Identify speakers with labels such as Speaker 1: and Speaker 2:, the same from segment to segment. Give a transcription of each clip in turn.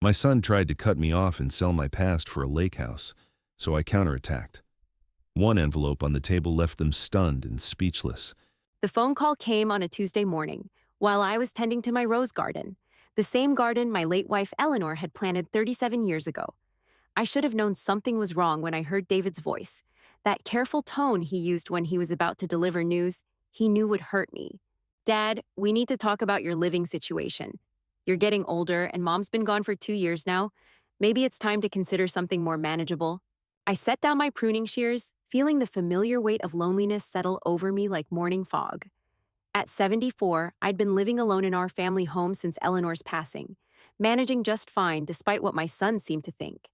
Speaker 1: My son tried to cut me off and sell my past for a lake house, so I counterattacked. One envelope on the table left them stunned and speechless.
Speaker 2: The phone call came on a Tuesday morning while I was tending to my rose garden, the same garden my late wife Eleanor had planted 37 years ago. I should have known something was wrong when I heard David's voice. That careful tone he used when he was about to deliver news he knew would hurt me. Dad, we need to talk about your living situation. You're getting older and mom's been gone for 2 years now. Maybe it's time to consider something more manageable. I set down my pruning shears, feeling the familiar weight of loneliness settle over me like morning fog. At 74, I'd been living alone in our family home since Eleanor's passing, managing just fine despite what my son seemed to think.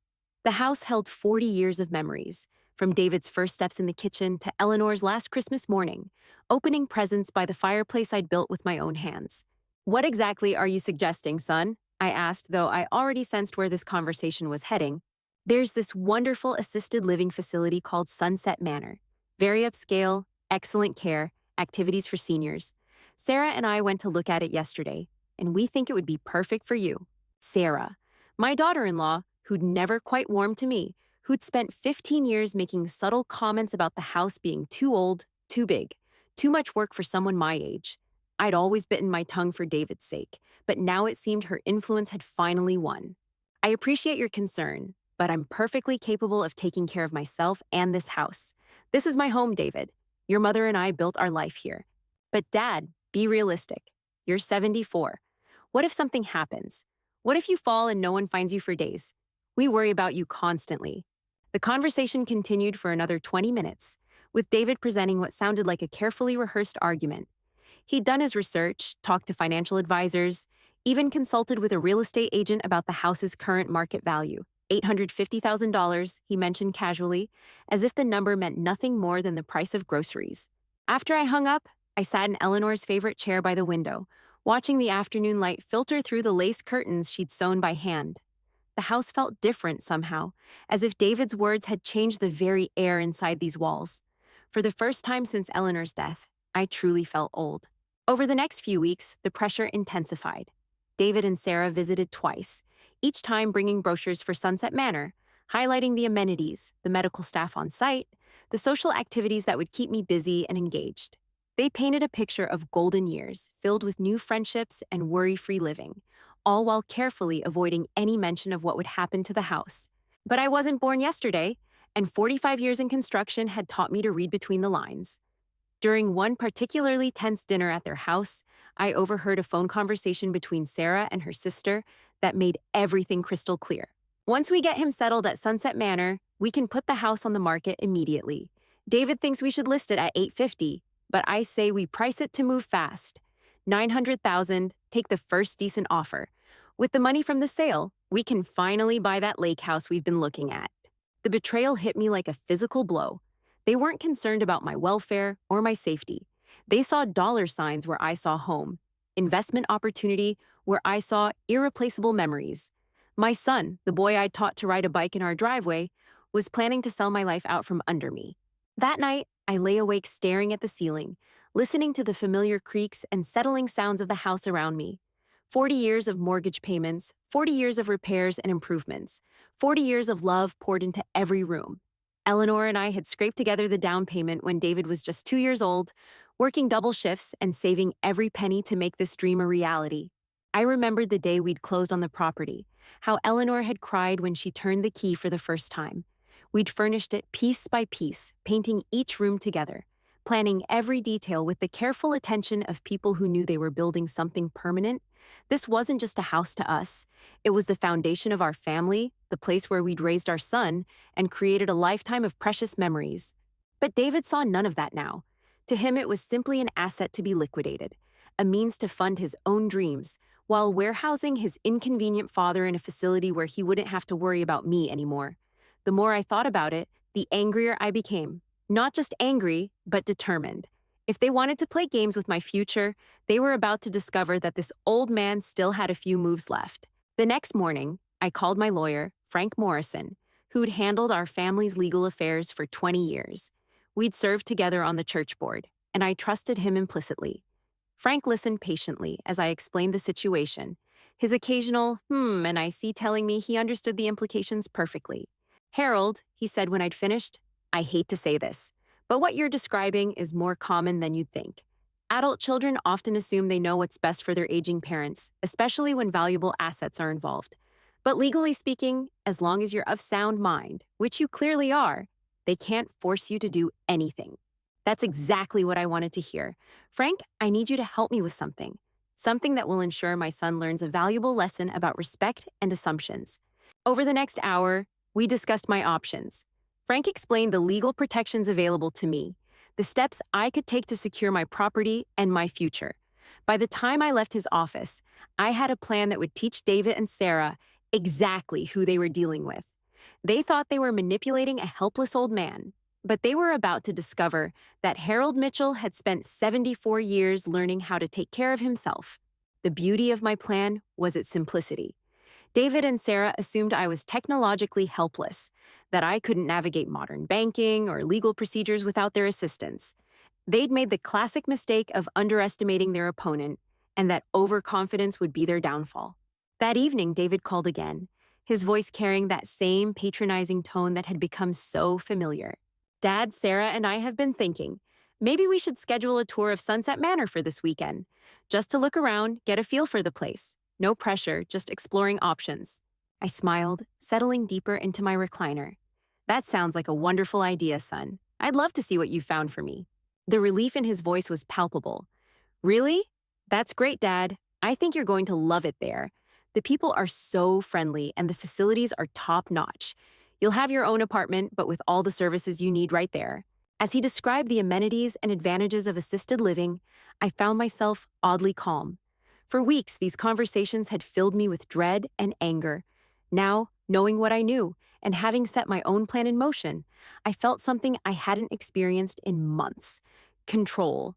Speaker 2: The house held 40 years of memories, from David's first steps in the kitchen to Eleanor's last Christmas morning, opening presents by the fireplace I'd built with my own hands. What exactly are you suggesting, son? I asked, though I already sensed where this conversation was heading. There's this wonderful assisted living facility called Sunset Manor. Very upscale, excellent care, activities for seniors. Sarah and I went to look at it yesterday, and we think it would be perfect for you. Sarah, my daughter-in-law, who'd never quite warmed to me, who'd spent 15 years making subtle comments about the house being too old, too big, too much work for someone my age. I'd always bitten my tongue for David's sake, but now it seemed her influence had finally won. I appreciate your concern, but I'm perfectly capable of taking care of myself and this house. This is my home, David. Your mother and I built our life here. But Dad, be realistic. You're 74. What if something happens? What if you fall and no one finds you for days? We worry about you constantly. The conversation continued for another 20 minutes, with David presenting what sounded like a carefully rehearsed argument. He'd done his research, talked to financial advisors, even consulted with a real estate agent about the house's current market value. $850,000, he mentioned casually, as if the number meant nothing more than the price of groceries. After I hung up, I sat in Eleanor's favorite chair by the window, watching the afternoon light filter through the lace curtains she'd sewn by hand. The house felt different somehow, as if David's words had changed the very air inside these walls. For the first time since Eleanor's death, I truly felt old. Over the next few weeks, the pressure intensified. David and Sarah visited twice, each time bringing brochures for Sunset Manor, highlighting the amenities, the medical staff on site, the social activities that would keep me busy and engaged. They painted a picture of golden years, filled with new friendships and worry-free living, all while carefully avoiding any mention of what would happen to the house. But I wasn't born yesterday, and 45 years in construction had taught me to read between the lines. During one particularly tense dinner at their house, I overheard a phone conversation between Sarah and her sister that made everything crystal clear. Once we get him settled at Sunset Manor, we can put the house on the market immediately. David thinks we should list it at $850, but I say we price it to move fast. $900,000, take the first decent offer. With the money from the sale, we can finally buy that lake house we've been looking at. The betrayal hit me like a physical blow. They weren't concerned about my welfare or my safety. They saw dollar signs where I saw home, investment opportunity where I saw irreplaceable memories. My son, the boy I'd taught to ride a bike in our driveway, was planning to sell my life out from under me. That night, I lay awake staring at the ceiling, listening to the familiar creaks and settling sounds of the house around me. 40 years of mortgage payments, 40 years of repairs and improvements, 40 years of love poured into every room. Eleanor and I had scraped together the down payment when David was just 2 years old, working double shifts and saving every penny to make this dream a reality. I remembered the day we'd closed on the property, how Eleanor had cried when she turned the key for the first time. We'd furnished it piece by piece, painting each room together, planning every detail with the careful attention of people who knew they were building something permanent. This wasn't just a house to us. It was the foundation of our family, the place where we'd raised our son, and created a lifetime of precious memories. But David saw none of that now. To him, it was simply an asset to be liquidated, a means to fund his own dreams, while warehousing his inconvenient father in a facility where he wouldn't have to worry about me anymore. The more I thought about it, the angrier I became. Not just angry, but determined. If they wanted to play games with my future, they were about to discover that this old man still had a few moves left. The next morning, I called my lawyer, Frank Morrison, who'd handled our family's legal affairs for 20 years. We'd served together on the church board, and I trusted him implicitly. Frank listened patiently as I explained the situation, His occasional, and I see telling me he understood the implications perfectly. Harold, he said when I'd finished, I hate to say this, but what you're describing is more common than you'd think. Adult children often assume they know what's best for their aging parents, especially when valuable assets are involved. But legally speaking, as long as you're of sound mind, which you clearly are, they can't force you to do anything. That's exactly what I wanted to hear. Frank, I need you to help me with something. Something that will ensure my son learns a valuable lesson about respect and assumptions. Over the next hour, we discussed my options. Frank explained the legal protections available to me, the steps I could take to secure my property and my future. By the time I left his office, I had a plan that would teach David and Sarah exactly who they were dealing with. They thought they were manipulating a helpless old man, but they were about to discover that Harold Mitchell had spent 74 years learning how to take care of himself. The beauty of my plan was its simplicity. David and Sarah assumed I was technologically helpless, that I couldn't navigate modern banking or legal procedures without their assistance. They'd made the classic mistake of underestimating their opponent, and that overconfidence would be their downfall. That evening, David called again, his voice carrying that same patronizing tone that had become so familiar. Dad, Sarah, and I have been thinking, maybe we should schedule a tour of Sunset Manor for this weekend, just to look around, get a feel for the place. No pressure, just exploring options. I smiled, settling deeper into my recliner. That sounds like a wonderful idea, son. I'd love to see what you found for me. The relief in his voice was palpable. Really? That's great, Dad. I think you're going to love it there. The people are so friendly and the facilities are top-notch. You'll have your own apartment, but with all the services you need right there. As he described the amenities and advantages of assisted living, I found myself oddly calm. For weeks, these conversations had filled me with dread and anger. Now, knowing what I knew and having set my own plan in motion, I felt something I hadn't experienced in months: control.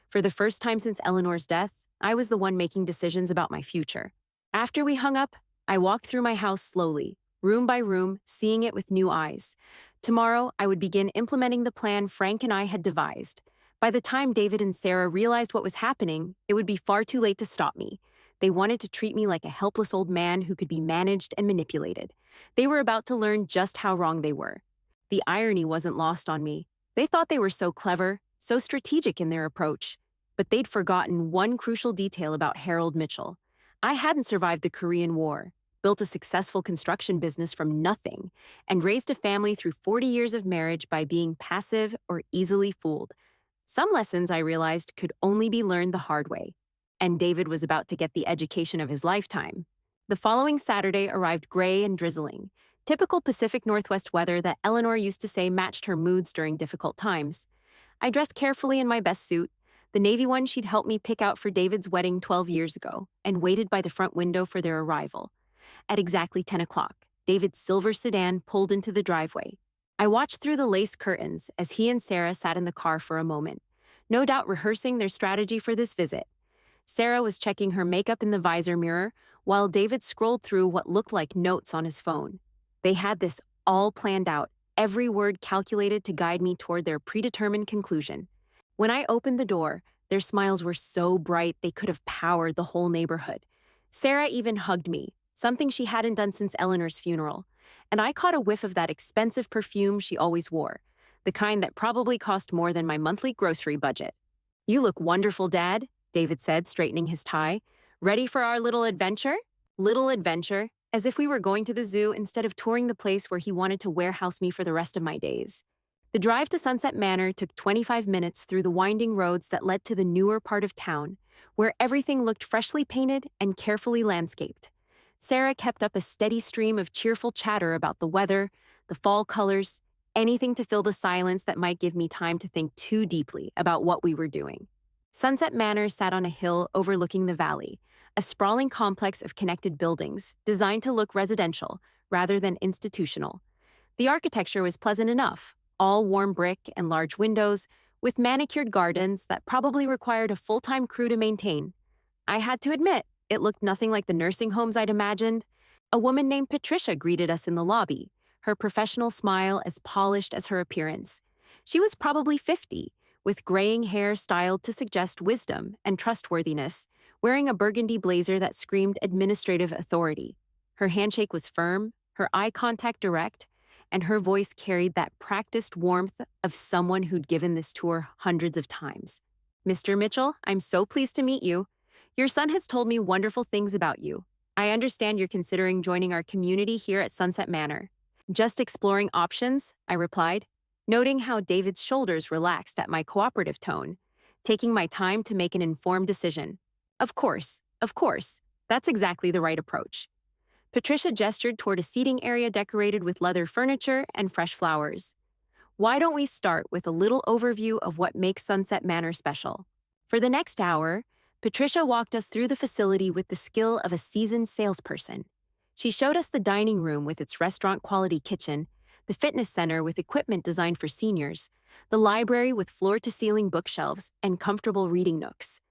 Speaker 2: For the first time since Eleanor's death, I was the one making decisions about my future. After we hung up, I walked through my house slowly, room by room, seeing it with new eyes. Tomorrow, I would begin implementing the plan Frank and I had devised. By the time David and Sarah realized what was happening, it would be far too late to stop me. They wanted to treat me like a helpless old man who could be managed and manipulated. They were about to learn just how wrong they were. The irony wasn't lost on me. They thought they were so clever, so strategic in their approach. But they'd forgotten one crucial detail about Harold Mitchell. I hadn't survived the Korean War, built a successful construction business from nothing, and raised a family through 40 years of marriage by being passive or easily fooled. Some lessons, I realized, could only be learned the hard way. And David was about to get the education of his lifetime. The following Saturday arrived gray and drizzling, typical Pacific Northwest weather that Eleanor used to say matched her moods during difficult times. I dressed carefully in my best suit, the navy one she'd helped me pick out for David's wedding 12 years ago, and waited by the front window for their arrival. At exactly 10 o'clock, David's silver sedan pulled into the driveway. I watched through the lace curtains as he and Sarah sat in the car for a moment, no doubt rehearsing their strategy for this visit. Sarah was checking her makeup in the visor mirror, while David scrolled through what looked like notes on his phone. They had this all planned out, every word calculated to guide me toward their predetermined conclusion. When I opened the door, their smiles were so bright they could have powered the whole neighborhood. Sarah even hugged me, something she hadn't done since Eleanor's funeral, and I caught a whiff of that expensive perfume she always wore, the kind that probably cost more than my monthly grocery budget. "You look wonderful, Dad," David said, straightening his tie. "Ready for our little adventure?" Little adventure, as if we were going to the zoo instead of touring the place where he wanted to warehouse me for the rest of my days. The drive to Sunset Manor took 25 minutes through the winding roads that led to the newer part of town, where everything looked freshly painted and carefully landscaped. Sarah kept up a steady stream of cheerful chatter about the weather, the fall colors, anything to fill the silence that might give me time to think too deeply about what we were doing. Sunset Manor sat on a hill overlooking the valley, a sprawling complex of connected buildings designed to look residential rather than institutional. The architecture was pleasant enough, all warm brick and large windows, with manicured gardens that probably required a full-time crew to maintain. I had to admit, it looked nothing like the nursing homes I'd imagined. A woman named Patricia greeted us in the lobby, her professional smile as polished as her appearance. She was probably 50, with graying hair styled to suggest wisdom and trustworthiness, wearing a burgundy blazer that screamed administrative authority. Her handshake was firm, her eye contact direct, and her voice carried that practiced warmth of someone who'd given this tour hundreds of times. Mr. Mitchell, I'm so pleased to meet you. Your son has told me wonderful things about you. I understand you're considering joining our community here at Sunset Manor. Just exploring options, I replied, noting how David's shoulders relaxed at my cooperative tone, taking my time to make an informed decision. Of course, of course. That's exactly the right approach. Patricia gestured toward a seating area decorated with leather furniture and fresh flowers. Why don't we start with a little overview of what makes Sunset Manor special? For the next hour, Patricia walked us through the facility with the skill of a seasoned salesperson. She showed us the dining room with its restaurant-quality kitchen, the fitness center with equipment designed for seniors, the library with floor-to-ceiling bookshelves and comfortable reading nooks.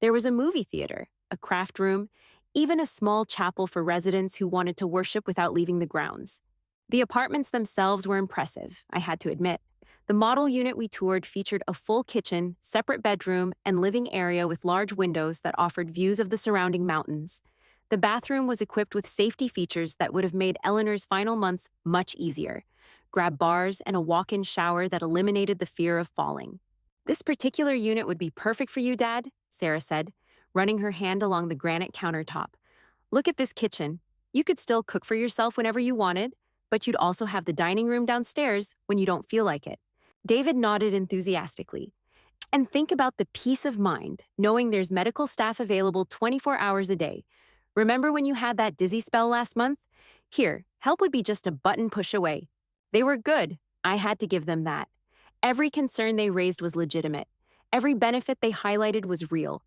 Speaker 2: There was a movie theater, a craft room, even a small chapel for residents who wanted to worship without leaving the grounds. The apartments themselves were impressive, I had to admit. The model unit we toured featured a full kitchen, separate bedroom, and living area with large windows that offered views of the surrounding mountains. The bathroom was equipped with safety features that would have made Eleanor's final months much easier. Grab bars and a walk-in shower that eliminated the fear of falling. This particular unit would be perfect for you, Dad, Sarah said, running her hand along the granite countertop. Look at this kitchen. You could still cook for yourself whenever you wanted, but you'd also have the dining room downstairs when you don't feel like it. David nodded enthusiastically. And think about the peace of mind, knowing there's medical staff available 24 hours a day. Remember when you had that dizzy spell last month? Here, help would be just a button push away. They were good. I had to give them that. Every concern they raised was legitimate. Every benefit they highlighted was real.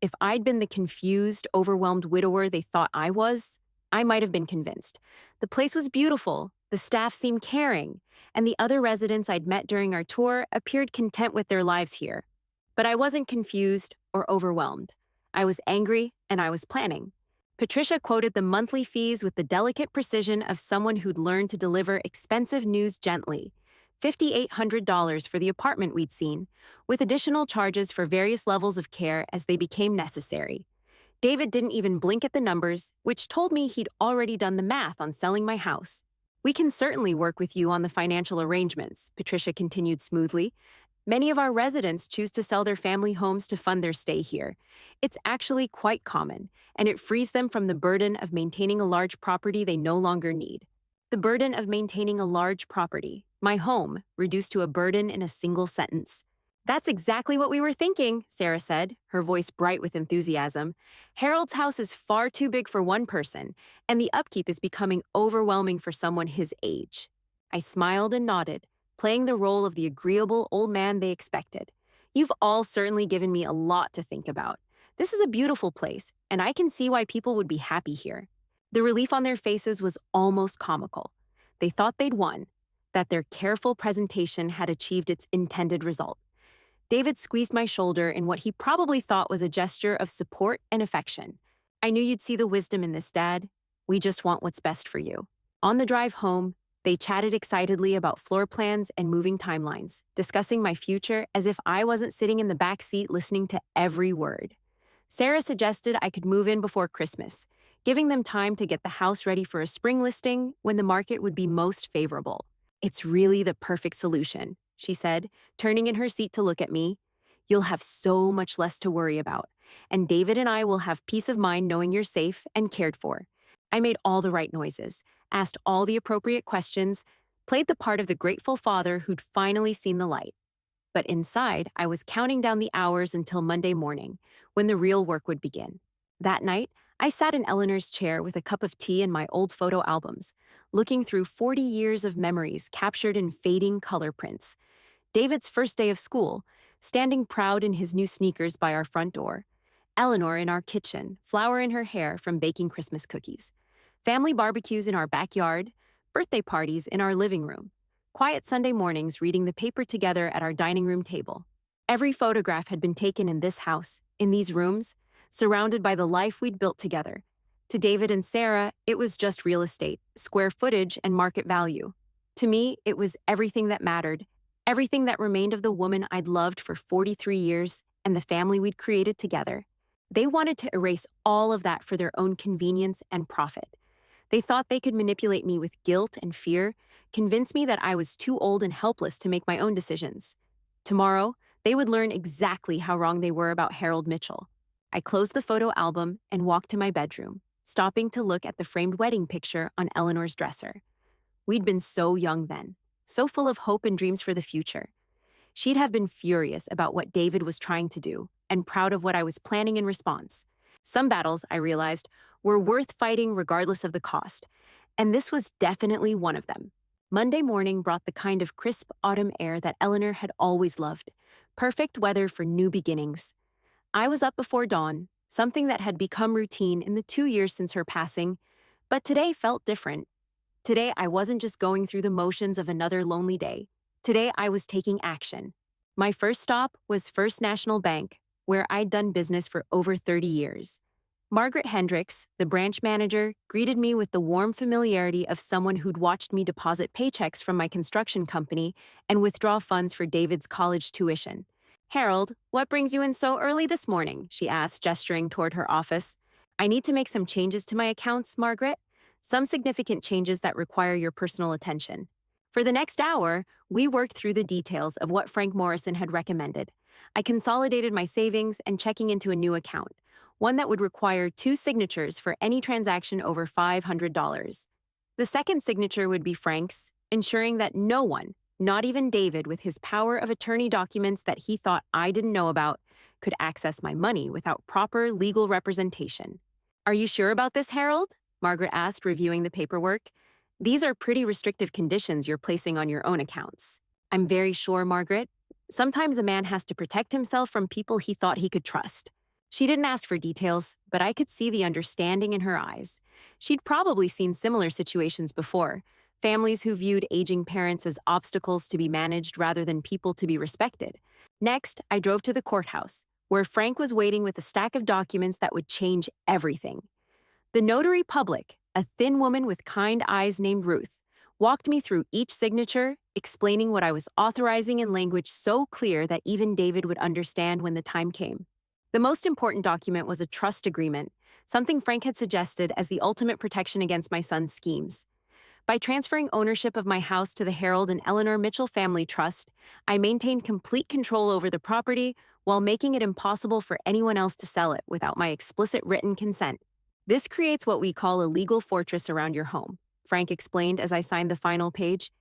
Speaker 2: If I'd been the confused, overwhelmed widower they thought I was, I might have been convinced. The place was beautiful, the staff seemed caring, and the other residents I'd met during our tour appeared content with their lives here. But I wasn't confused or overwhelmed. I was angry and I was planning. Patricia quoted the monthly fees with the delicate precision of someone who'd learned to deliver expensive news gently. $5,800 for the apartment we'd seen, with additional charges for various levels of care as they became necessary. David didn't even blink at the numbers, which told me he'd already done the math on selling my house. We can certainly work with you on the financial arrangements, Patricia continued smoothly. Many of our residents choose to sell their family homes to fund their stay here. It's actually quite common, and it frees them from the burden of maintaining a large property they no longer need. The burden of maintaining a large property, my home, reduced to a burden in a single sentence. That's exactly what we were thinking, Sarah said, her voice bright with enthusiasm. Harold's house is far too big for one person, and the upkeep is becoming overwhelming for someone his age. I smiled and nodded, playing the role of the agreeable old man they expected. You've all certainly given me a lot to think about. This is a beautiful place, and I can see why people would be happy here. The relief on their faces was almost comical. They thought they'd won, that their careful presentation had achieved its intended result. David squeezed my shoulder in what he probably thought was a gesture of support and affection. I knew you'd see the wisdom in this, Dad. We just want what's best for you. On the drive home, they chatted excitedly about floor plans and moving timelines, discussing my future as if I wasn't sitting in the back seat listening to every word. Sarah suggested I could move in before Christmas, giving them time to get the house ready for a spring listing when the market would be most favorable. It's really the perfect solution, she said, turning in her seat to look at me. You'll have so much less to worry about, and David and I will have peace of mind knowing you're safe and cared for. I made all the right noises, asked all the appropriate questions, played the part of the grateful father who'd finally seen the light. But inside, I was counting down the hours until Monday morning, when the real work would begin. That night, I sat in Eleanor's chair with a cup of tea and my old photo albums, looking through 40 years of memories captured in fading color prints. David's first day of school, standing proud in his new sneakers by our front door. Eleanor in our kitchen, flower in her hair from baking Christmas cookies. Family barbecues in our backyard, birthday parties in our living room. Quiet Sunday mornings reading the paper together at our dining room table. Every photograph had been taken in this house, in these rooms, surrounded by the life we'd built together. To David and Sarah, it was just real estate, square footage, and market value. To me, it was everything that mattered, everything that remained of the woman I'd loved for 43 years and the family we'd created together. They wanted to erase all of that for their own convenience and profit. They thought they could manipulate me with guilt and fear, convince me that I was too old and helpless to make my own decisions. Tomorrow, they would learn exactly how wrong they were about Harold Mitchell. I closed the photo album and walked to my bedroom, stopping to look at the framed wedding picture on Eleanor's dresser. We'd been so young then, so full of hope and dreams for the future. She'd have been furious about what David was trying to do and proud of what I was planning in response. Some battles, I realized, were worth fighting regardless of the cost, and this was definitely one of them. Monday morning brought the kind of crisp autumn air that Eleanor had always loved, perfect weather for new beginnings. I was up before dawn, something that had become routine in the 2 years since her passing, but today felt different. Today, I wasn't just going through the motions of another lonely day. Today, I was taking action. My first stop was First National Bank, where I'd done business for over 30 years. Margaret Hendricks, the branch manager, greeted me with the warm familiarity of someone who'd watched me deposit paychecks from my construction company and withdraw funds for David's college tuition. "Harold, what brings you in so early this morning?" she asked, gesturing toward her office. "I need to make some changes to my accounts, Margaret. Some significant changes that require your personal attention." For the next hour, we worked through the details of what Frank Morrison had recommended. I consolidated my savings and checking into a new account, one that would require 2 signatures for any transaction over $500. The second signature would be Frank's, ensuring that no one, not even David with his power of attorney documents that he thought I didn't know about, could access my money without proper legal representation. "Are you sure about this, Harold?" Margaret asked, reviewing the paperwork. "These are pretty restrictive conditions you're placing on your own accounts." "I'm very sure, Margaret. Sometimes a man has to protect himself from people he thought he could trust." She didn't ask for details, but I could see the understanding in her eyes. She'd probably seen similar situations before, families who viewed aging parents as obstacles to be managed rather than people to be respected. Next, I drove to the courthouse, where Frank was waiting with a stack of documents that would change everything. The notary public, a thin woman with kind eyes named Ruth, walked me through each signature, explaining what I was authorizing in language so clear that even David would understand when the time came. The most important document was a trust agreement, something Frank had suggested as the ultimate protection against my son's schemes. By transferring ownership of my house to the Harold and Eleanor Mitchell Family Trust, I maintained complete control over the property while making it impossible for anyone else to sell it without my explicit written consent. "This creates what we call a legal fortress around your home," Frank explained as I signed the final page.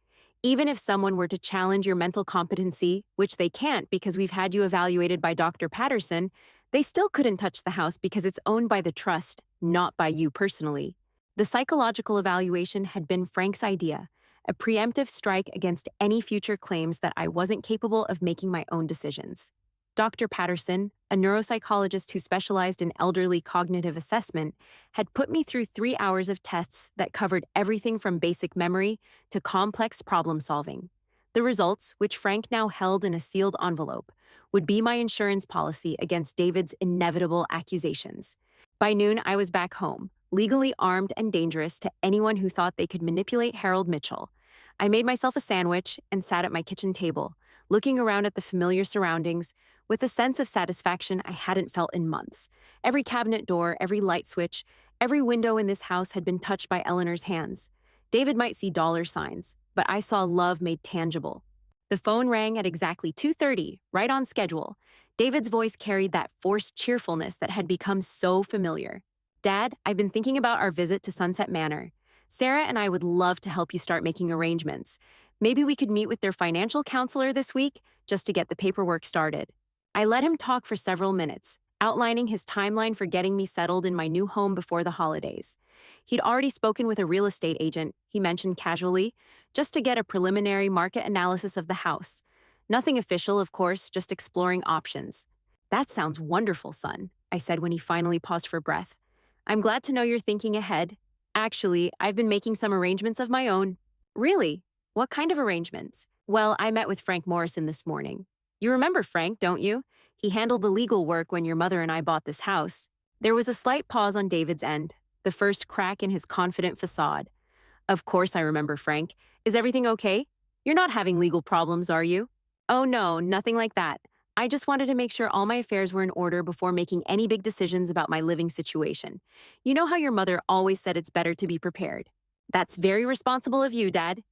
Speaker 2: "Even if someone were to challenge your mental competency, which they can't because we've had you evaluated by Dr. Patterson, they still couldn't touch the house because it's owned by the trust, not by you personally." The psychological evaluation had been Frank's idea, a preemptive strike against any future claims that I wasn't capable of making my own decisions. Dr. Patterson, a neuropsychologist who specialized in elderly cognitive assessment, had put me through 3 hours of tests that covered everything from basic memory to complex problem solving. The results, which Frank now held in a sealed envelope, would be my insurance policy against David's inevitable accusations. By noon, I was back home, legally armed and dangerous to anyone who thought they could manipulate Harold Mitchell. I made myself a sandwich and sat at my kitchen table, looking around at the familiar surroundings with a sense of satisfaction I hadn't felt in months. Every cabinet door, every light switch, every window in this house had been touched by Eleanor's hands. David might see dollar signs, but I saw love made tangible. The phone rang at exactly 2:30, right on schedule. David's voice carried that forced cheerfulness that had become so familiar. "Dad, I've been thinking about our visit to Sunset Manor. Sarah and I would love to help you start making arrangements. Maybe we could meet with their financial counselor this week just to get the paperwork started." I let him talk for several minutes, outlining his timeline for getting me settled in my new home before the holidays. He'd already spoken with a real estate agent, he mentioned casually, just to get a preliminary market analysis of the house. Nothing official, of course, just exploring options. "That sounds wonderful, son," I said when he finally paused for breath. "I'm glad to know you're thinking ahead. Actually, I've been making some arrangements of my own." "Really? What kind of arrangements?" "Well, I met with Frank Morrison this morning. You remember Frank, don't you? He handled the legal work when your mother and I bought this house." There was a slight pause on David's end, the first crack in his confident facade. "Of course I remember Frank. Is everything okay? You're not having legal problems, are you?" "Oh no, nothing like that. I just wanted to make sure all my affairs were in order before making any big decisions about my living situation. You know how your mother always said it's better to be prepared. That's very responsible of you, Dad.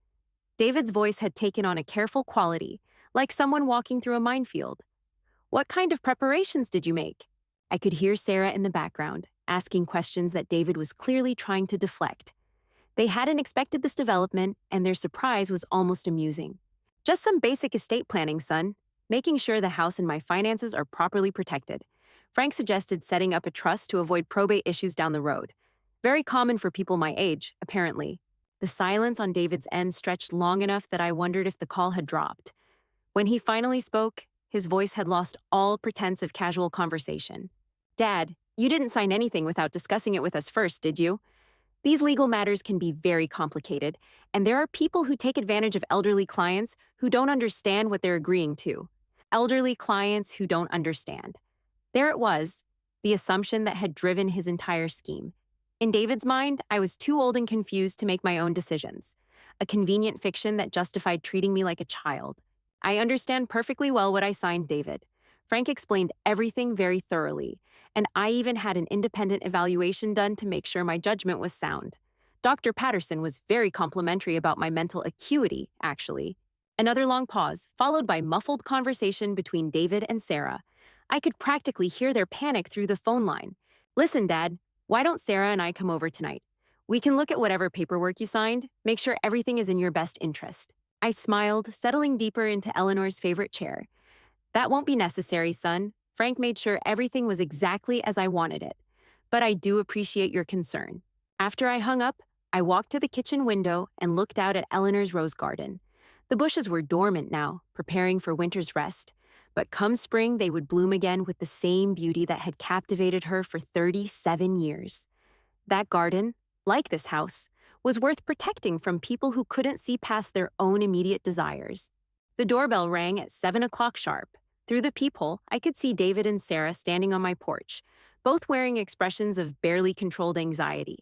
Speaker 2: David's voice had taken on a careful quality, like someone walking through a minefield. What kind of preparations did you make? I could hear Sarah in the background, asking questions that David was clearly trying to deflect. They hadn't expected this development, and their surprise was almost amusing. Just some basic estate planning, son. Making sure the house and my finances are properly protected. Frank suggested setting up a trust to avoid probate issues down the road. Very common for people my age, apparently. The silence on David's end stretched long enough that I wondered if the call had dropped. When he finally spoke, his voice had lost all pretense of casual conversation. Dad, you didn't sign anything without discussing it with us first, did you? These legal matters can be very complicated, and there are people who take advantage of elderly clients who don't understand what they're agreeing to. Elderly clients who don't understand. There it was, the assumption that had driven his entire scheme. In David's mind, I was too old and confused to make my own decisions. A convenient fiction that justified treating me like a child. I understand perfectly well what I signed, David. Frank explained everything very thoroughly, and I even had an independent evaluation done to make sure my judgment was sound. Dr. Patterson was very complimentary about my mental acuity, actually. Another long pause, followed by muffled conversation between David and Sarah. I could practically hear their panic through the phone line. Listen, Dad, why don't Sarah and I come over tonight? We can look at whatever paperwork you signed, make sure everything is in your best interest. I smiled, settling deeper into Eleanor's favorite chair. That won't be necessary, son. Frank made sure everything was exactly as I wanted it. But I do appreciate your concern. After I hung up, I walked to the kitchen window and looked out at Eleanor's rose garden. The bushes were dormant now, preparing for winter's rest. But come spring, they would bloom again with the same beauty that had captivated her for 37 years. That garden, like this house, was worth protecting from people who couldn't see past their own immediate desires. The doorbell rang at 7 o'clock sharp. Through the peephole, I could see David and Sarah standing on my porch, both wearing expressions of barely controlled anxiety.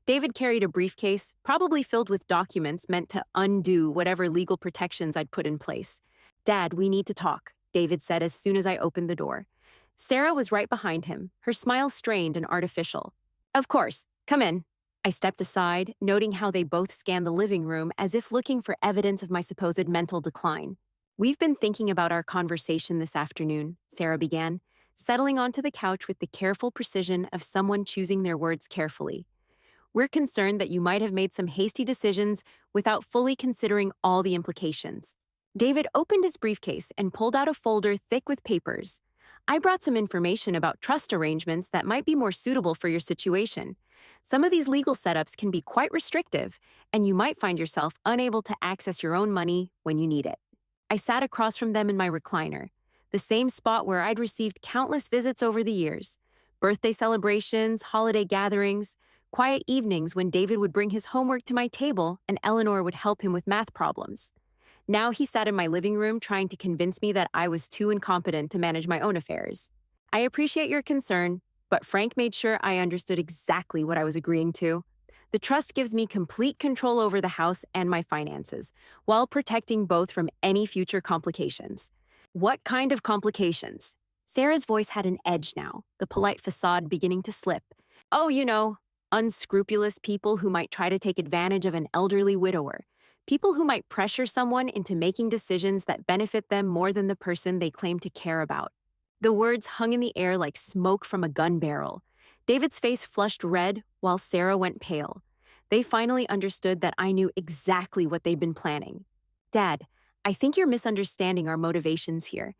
Speaker 2: David carried a briefcase, probably filled with documents meant to undo whatever legal protections I'd put in place. Dad, we need to talk, David said as soon as I opened the door. Sarah was right behind him, her smile strained and artificial. Of course, come in. I stepped aside, noting how they both scanned the living room as if looking for evidence of my supposed mental decline. We've been thinking about our conversation this afternoon, Sarah began, settling onto the couch with the careful precision of someone choosing their words carefully. We're concerned that you might have made some hasty decisions without fully considering all the implications. David opened his briefcase and pulled out a folder thick with papers. I brought some information about trust arrangements that might be more suitable for your situation. Some of these legal setups can be quite restrictive, and you might find yourself unable to access your own money when you need it. I sat across from them in my recliner, the same spot where I'd received countless visits over the years. Birthday celebrations, holiday gatherings, quiet evenings when David would bring his homework to my table and Eleanor would help him with math problems. Now he sat in my living room trying to convince me that I was too incompetent to manage my own affairs. I appreciate your concern, but Frank made sure I understood exactly what I was agreeing to. The trust gives me complete control over the house and my finances, while protecting both from any future complications. What kind of complications? Sarah's voice had an edge now, the polite facade beginning to slip. Oh, unscrupulous people who might try to take advantage of an elderly widower. People who might pressure someone into making decisions that benefit them more than the person they claim to care about. The words hung in the air like smoke from a gun barrel. David's face flushed red while Sarah went pale. They finally understood that I knew exactly what they'd been planning. Dad, I think you're misunderstanding our motivations here.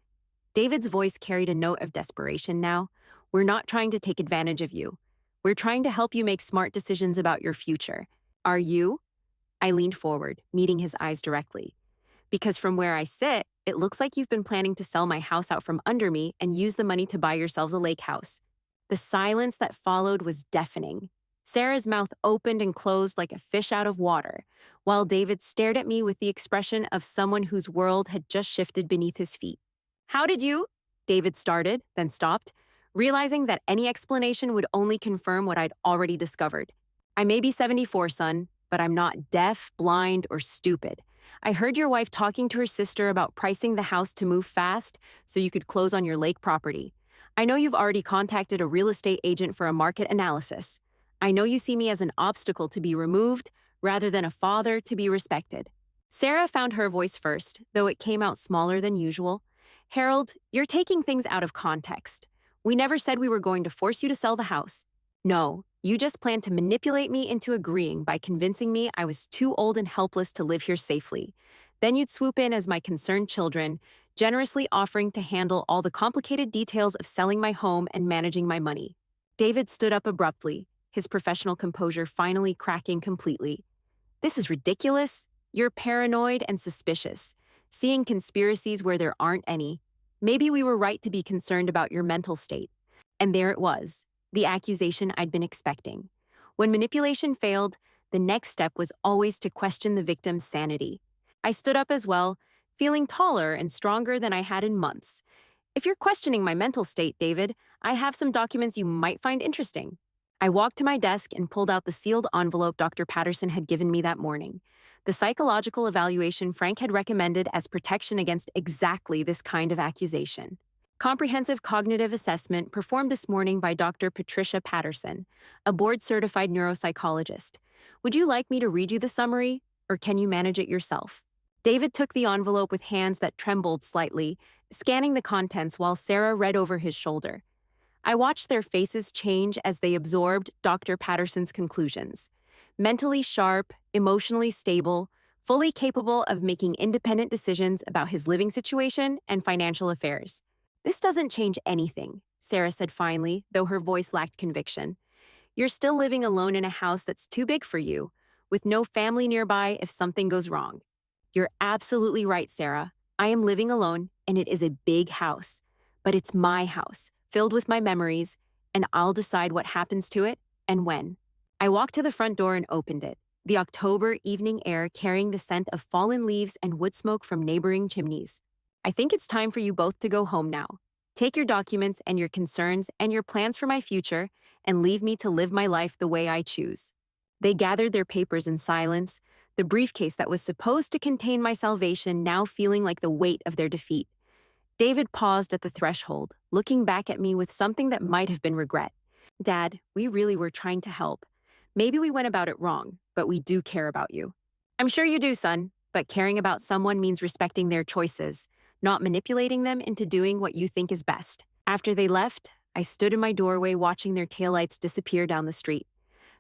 Speaker 2: David's voice carried a note of desperation now. We're not trying to take advantage of you. We're trying to help you make smart decisions about your future. Are you? I leaned forward, meeting his eyes directly. Because from where I sit, it looks like you've been planning to sell my house out from under me and use the money to buy yourselves a lake house. The silence that followed was deafening. Sarah's mouth opened and closed like a fish out of water, while David stared at me with the expression of someone whose world had just shifted beneath his feet. How did you? David started, then stopped, realizing that any explanation would only confirm what I'd already discovered. I may be 74, son, but I'm not deaf, blind, or stupid. I heard your wife talking to her sister about pricing the house to move fast so you could close on your lake property. I know you've already contacted a real estate agent for a market analysis. I know you see me as an obstacle to be removed rather than a father to be respected. Sarah found her voice first, though it came out smaller than usual. Harold, you're taking things out of context. We never said we were going to force you to sell the house. No, you just planned to manipulate me into agreeing by convincing me I was too old and helpless to live here safely. Then you'd swoop in as my concerned children, generously offering to handle all the complicated details of selling my home and managing my money. David stood up abruptly, his professional composure finally cracking completely. This is ridiculous. You're paranoid and suspicious, seeing conspiracies where there aren't any. Maybe we were right to be concerned about your mental state. And there it was, the accusation I'd been expecting. When manipulation failed, the next step was always to question the victim's sanity. I stood up as well, feeling taller and stronger than I had in months. If you're questioning my mental state, David, I have some documents you might find interesting. I walked to my desk and pulled out the sealed envelope Dr. Patterson had given me that morning. The psychological evaluation Frank had recommended as protection against exactly this kind of accusation. Comprehensive cognitive assessment performed this morning by Dr. Patricia Patterson, a board-certified neuropsychologist. Would you like me to read you the summary, or can you manage it yourself? David took the envelope with hands that trembled slightly, scanning the contents while Sarah read over his shoulder. I watched their faces change as they absorbed Dr. Patterson's conclusions. Mentally sharp, emotionally stable, fully capable of making independent decisions about his living situation and financial affairs. This doesn't change anything, Sarah said finally, though her voice lacked conviction. You're still living alone in a house that's too big for you, with no family nearby if something goes wrong. You're absolutely right, Sarah. I am living alone, and it is a big house. But it's my house, filled with my memories, and I'll decide what happens to it and when. I walked to the front door and opened it, the October evening air carrying the scent of fallen leaves and wood smoke from neighboring chimneys. I think it's time for you both to go home now. Take your documents and your concerns and your plans for my future and leave me to live my life the way I choose. They gathered their papers in silence, the briefcase that was supposed to contain my salvation now feeling like the weight of their defeat. David paused at the threshold, looking back at me with something that might have been regret. Dad, we really were trying to help. Maybe we went about it wrong, but we do care about you. I'm sure you do, son, but caring about someone means respecting their choices, not manipulating them into doing what you think is best. After they left, I stood in my doorway watching their taillights disappear down the street.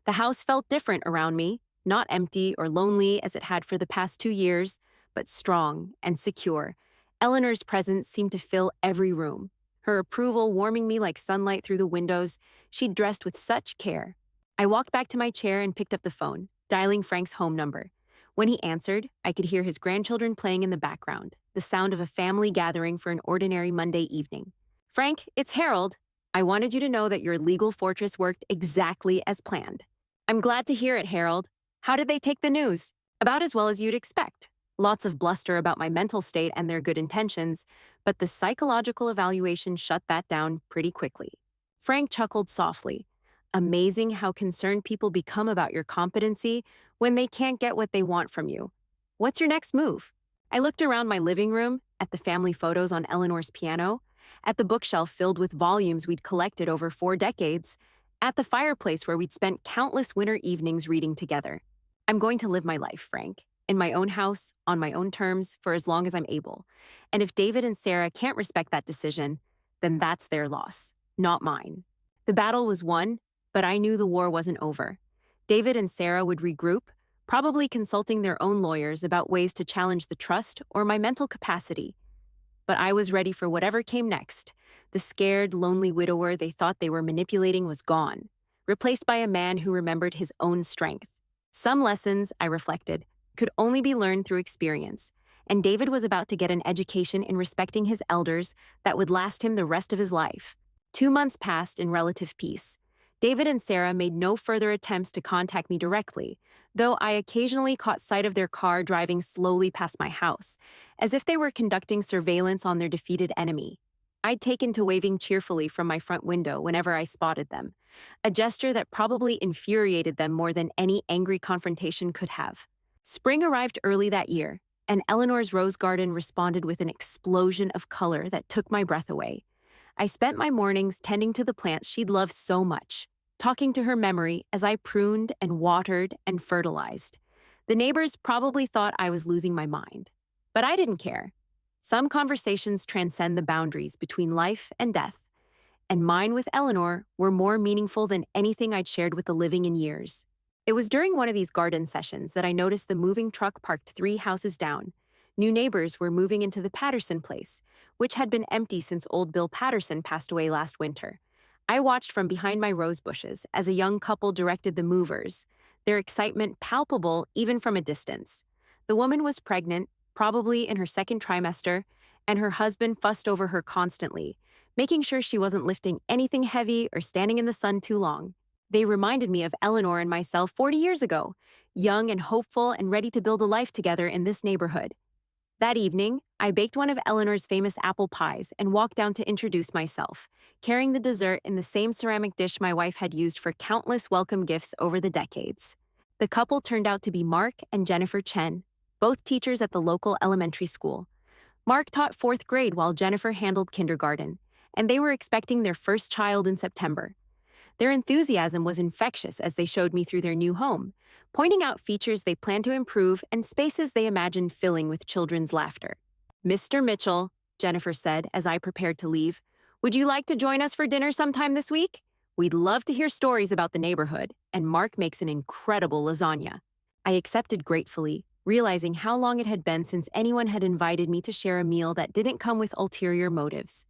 Speaker 2: The house felt different around me, not empty or lonely as it had for the past 2 years, but strong and secure. Eleanor's presence seemed to fill every room. Her approval warming me like sunlight through the windows, she'd dressed with such care. I walked back to my chair and picked up the phone, dialing Frank's home number. When he answered, I could hear his grandchildren playing in the background, the sound of a family gathering for an ordinary Monday evening. Frank, it's Harold. I wanted you to know that your legal fortress worked exactly as planned. I'm glad to hear it, Harold. How did they take the news? About as well as you'd expect. Lots of bluster about my mental state and their good intentions, but the psychological evaluation shut that down pretty quickly. Frank chuckled softly. Amazing how concerned people become about your competency when they can't get what they want from you. What's your next move? I looked around my living room, at the family photos on Eleanor's piano, at the bookshelf filled with volumes we'd collected over 4 decades, at the fireplace where we'd spent countless winter evenings reading together. I'm going to live my life, Frank, in my own house, on my own terms, for as long as I'm able. And if David and Sarah can't respect that decision, then that's their loss, not mine. The battle was won, but I knew the war wasn't over. David and Sarah would regroup, probably consulting their own lawyers about ways to challenge the trust or my mental capacity. But I was ready for whatever came next. The scared, lonely widower they thought they were manipulating was gone, replaced by a man who remembered his own strength. Some lessons, I reflected, could only be learned through experience, and David was about to get an education in respecting his elders that would last him the rest of his life. 2 months passed in relative peace. David and Sarah made no further attempts to contact me directly, though I occasionally caught sight of their car driving slowly past my house, as if they were conducting surveillance on their defeated enemy. I'd taken to waving cheerfully from my front window whenever I spotted them, a gesture that probably infuriated them more than any angry confrontation could have. Spring arrived early that year, and Eleanor's rose garden responded with an explosion of color that took my breath away. I spent my mornings tending to the plants she'd loved so much, talking to her memory as I pruned and watered and fertilized. The neighbors probably thought I was losing my mind, but I didn't care. Some conversations transcend the boundaries between life and death, and mine with Eleanor were more meaningful than anything I'd shared with the living in years. It was during one of these garden sessions that I noticed the moving truck parked 3 houses down. New neighbors were moving into the Patterson place, which had been empty since old Bill Patterson passed away last winter. I watched from behind my rose bushes as a young couple directed the movers, their excitement palpable even from a distance. The woman was pregnant, probably in her second trimester, and her husband fussed over her constantly, making sure she wasn't lifting anything heavy or standing in the sun too long. They reminded me of Eleanor and myself 40 years ago, young and hopeful and ready to build a life together in this neighborhood. That evening, I baked one of Eleanor's famous apple pies and walked down to introduce myself, carrying the dessert in the same ceramic dish my wife had used for countless welcome gifts over the decades. The couple turned out to be Mark and Jennifer Chen, both teachers at the local elementary school. Mark taught 4th grade while Jennifer handled kindergarten, and they were expecting their first child in September. Their enthusiasm was infectious as they showed me through their new home, pointing out features they plan to improve and spaces they imagined filling with children's laughter. "Mr. Mitchell," Jennifer said as I prepared to leave, "would you like to join us for dinner sometime this week? We'd love to hear stories about the neighborhood, and Mark makes an incredible lasagna." I accepted gratefully, realizing how long it had been since anyone had invited me to share a meal that didn't come with ulterior motives.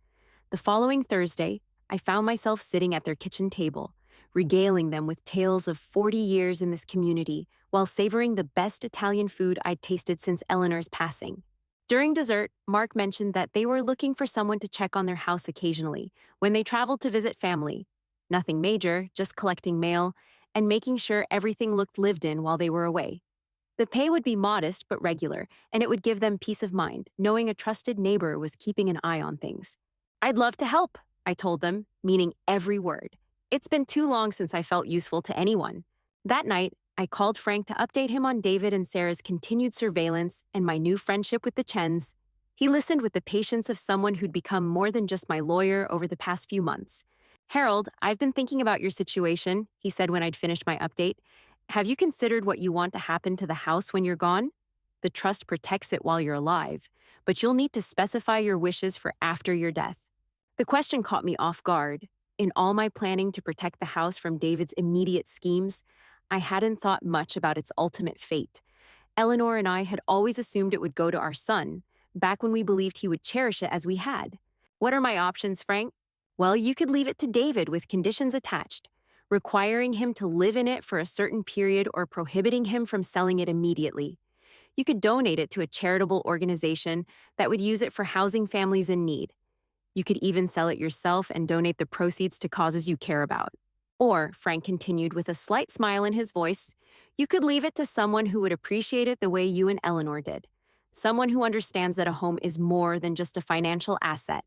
Speaker 2: The following Thursday, I found myself sitting at their kitchen table, regaling them with tales of 40 years in this community while savoring the best Italian food I'd tasted since Eleanor's passing. During dessert, Mark mentioned that they were looking for someone to check on their house occasionally when they traveled to visit family. Nothing major, just collecting mail and making sure everything looked lived in while they were away. The pay would be modest but regular, and it would give them peace of mind, knowing a trusted neighbor was keeping an eye on things. "I'd love to help," I told them, meaning every word. It's been too long since I felt useful to anyone. That night, I called Frank to update him on David and Sarah's continued surveillance and my new friendship with the Chens. He listened with the patience of someone who'd become more than just my lawyer over the past few months. "Harold, I've been thinking about your situation," he said when I'd finished my update. "Have you considered what you want to happen to the house when you're gone? The trust protects it while you're alive, but you'll need to specify your wishes for after your death." The question caught me off guard. In all my planning to protect the house from David's immediate schemes, I hadn't thought much about its ultimate fate. Eleanor and I had always assumed it would go to our son, back when we believed he would cherish it as we had. "What are my options, Frank?" "Well, you could leave it to David with conditions attached, requiring him to live in it for a certain period or prohibiting him from selling it immediately. You could donate it to a charitable organization that would use it for housing families in need. You could even sell it yourself and donate the proceeds to causes you care about. Or," Frank continued with a slight smile in his voice, "you could leave it to someone who would appreciate it the way you and Eleanor did. Someone who understands that a home is more than just a financial asset."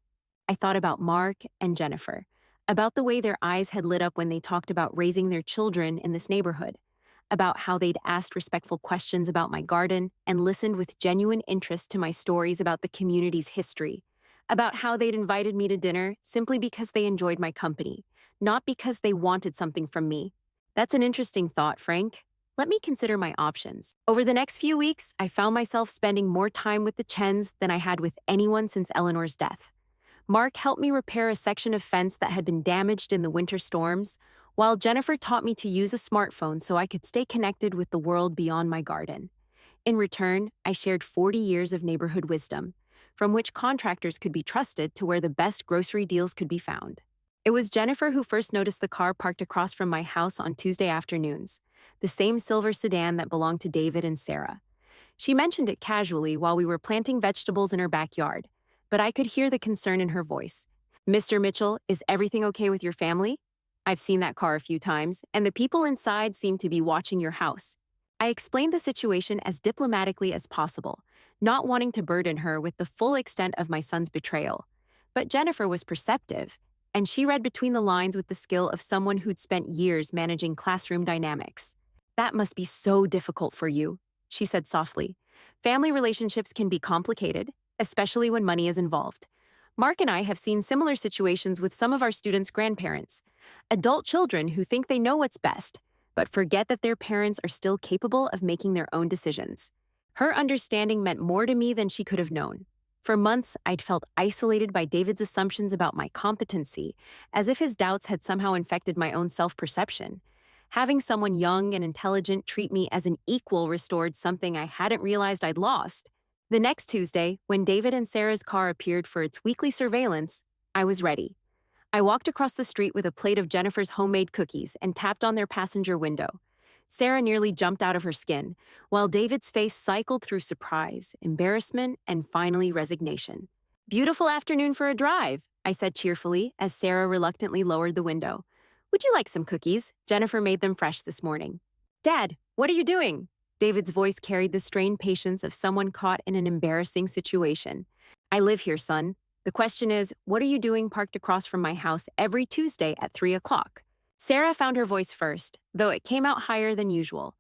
Speaker 2: I thought about Mark and Jennifer, about the way their eyes had lit up when they talked about raising their children in this neighborhood, about how they'd asked respectful questions about my garden and listened with genuine interest to my stories about the community's history, about how they'd invited me to dinner simply because they enjoyed my company, not because they wanted something from me. That's an interesting thought, Frank. Let me consider my options. Over the next few weeks, I found myself spending more time with the Chens than I had with anyone since Eleanor's death. Mark helped me repair a section of fence that had been damaged in the winter storms, while Jennifer taught me to use a smartphone so I could stay connected with the world beyond my garden. In return, I shared 40 years of neighborhood wisdom, from which contractors could be trusted to where the best grocery deals could be found. It was Jennifer who first noticed the car parked across from my house on Tuesday afternoons, the same silver sedan that belonged to David and Sarah. She mentioned it casually while we were planting vegetables in her backyard, but I could hear the concern in her voice. "Mr. Mitchell, is everything okay with your family? I've seen that car a few times, and the people inside seem to be watching your house." I explained the situation as diplomatically as possible, not wanting to burden her with the full extent of my son's betrayal. But Jennifer was perceptive, and she read between the lines with the skill of someone who'd spent years managing classroom dynamics. "That must be so difficult for you," she said softly. Family relationships can be complicated, especially when money is involved. Mark and I have seen similar situations with some of our students' grandparents, adult children who think they know what's best, but forget that their parents are still capable of making their own decisions. Her understanding meant more to me than she could have known. For months, I'd felt isolated by David's assumptions about my competency, as if his doubts had somehow infected my own self perception. Having someone young and intelligent treat me as an equal restored something I hadn't realized I'd lost. The next Tuesday, when David and Sarah's car appeared for its weekly surveillance, I was ready. I walked across the street with a plate of Jennifer's homemade cookies and tapped on their passenger window. Sarah nearly jumped out of her skin, while David's face cycled through surprise, embarrassment, and finally resignation. "Beautiful afternoon for a drive," I said cheerfully as Sarah reluctantly lowered the window. "Would you like some cookies? Jennifer made them fresh this morning." "Dad, what are you doing?" David's voice carried the strained patience of someone caught in an embarrassing situation. "I live here, son. The question is, what are you doing parked across from my house every Tuesday at 3 o'clock?" Sarah found her voice first, though it came out higher than usual.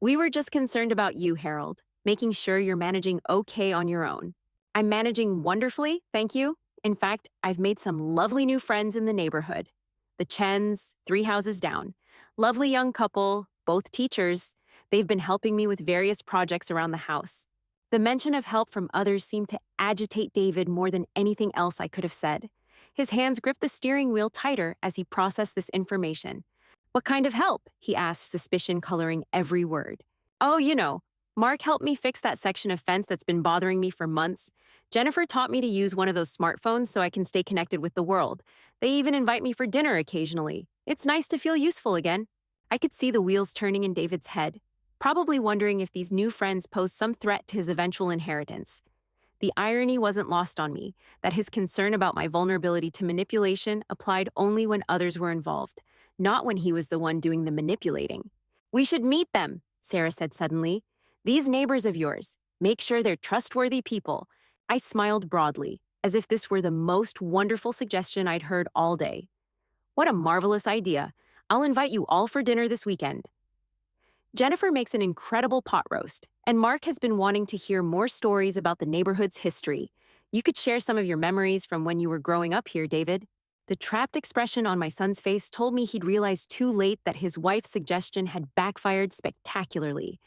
Speaker 2: "We were just concerned about you, Harold, making sure you're managing okay on your own." "I'm managing wonderfully, thank you. In fact, I've made some lovely new friends in the neighborhood. The Chens, 3 houses down. Lovely young couple, both teachers. They've been helping me with various projects around the house." The mention of help from others seemed to agitate David more than anything else I could have said. His hands gripped the steering wheel tighter as he processed this information. "What kind of help?" he asked, suspicion coloring every word. "Oh, you know, Mark helped me fix that section of fence that's been bothering me for months. Jennifer taught me to use one of those smartphones so I can stay connected with the world. They even invite me for dinner occasionally. It's nice to feel useful again." I could see the wheels turning in David's head, probably wondering if these new friends posed some threat to his eventual inheritance. The irony wasn't lost on me that his concern about my vulnerability to manipulation applied only when others were involved, not when he was the one doing the manipulating. "We should meet them," Sarah said suddenly. "These neighbors of yours. Make sure they're trustworthy people." I smiled broadly, as if this were the most wonderful suggestion I'd heard all day. "What a marvelous idea. I'll invite you all for dinner this weekend." Jennifer makes an incredible pot roast, and Mark has been wanting to hear more stories about the neighborhood's history. "You could share some of your memories from when you were growing up here, David." The trapped expression on my son's face told me he'd realized too late that his wife's suggestion had backfired spectacularly.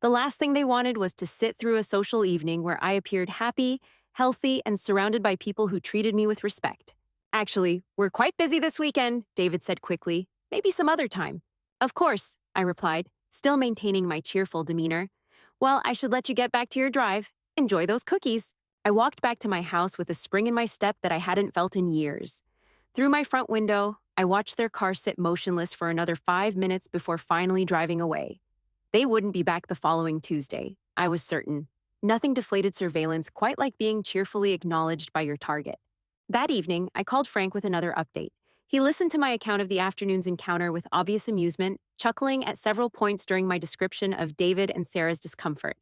Speaker 2: The last thing they wanted was to sit through a social evening where I appeared happy, healthy, and surrounded by people who treated me with respect. "Actually, we're quite busy this weekend," David said quickly. "Maybe some other time." "Of course," I replied, still maintaining my cheerful demeanor. "Well, I should let you get back to your drive. Enjoy those cookies." I walked back to my house with a spring in my step that I hadn't felt in years. Through my front window, I watched their car sit motionless for another 5 minutes before finally driving away. They wouldn't be back the following Tuesday, I was certain. Nothing deflated surveillance quite like being cheerfully acknowledged by your target. That evening, I called Frank with another update. He listened to my account of the afternoon's encounter with obvious amusement, chuckling at several points during my description of David and Sarah's discomfort.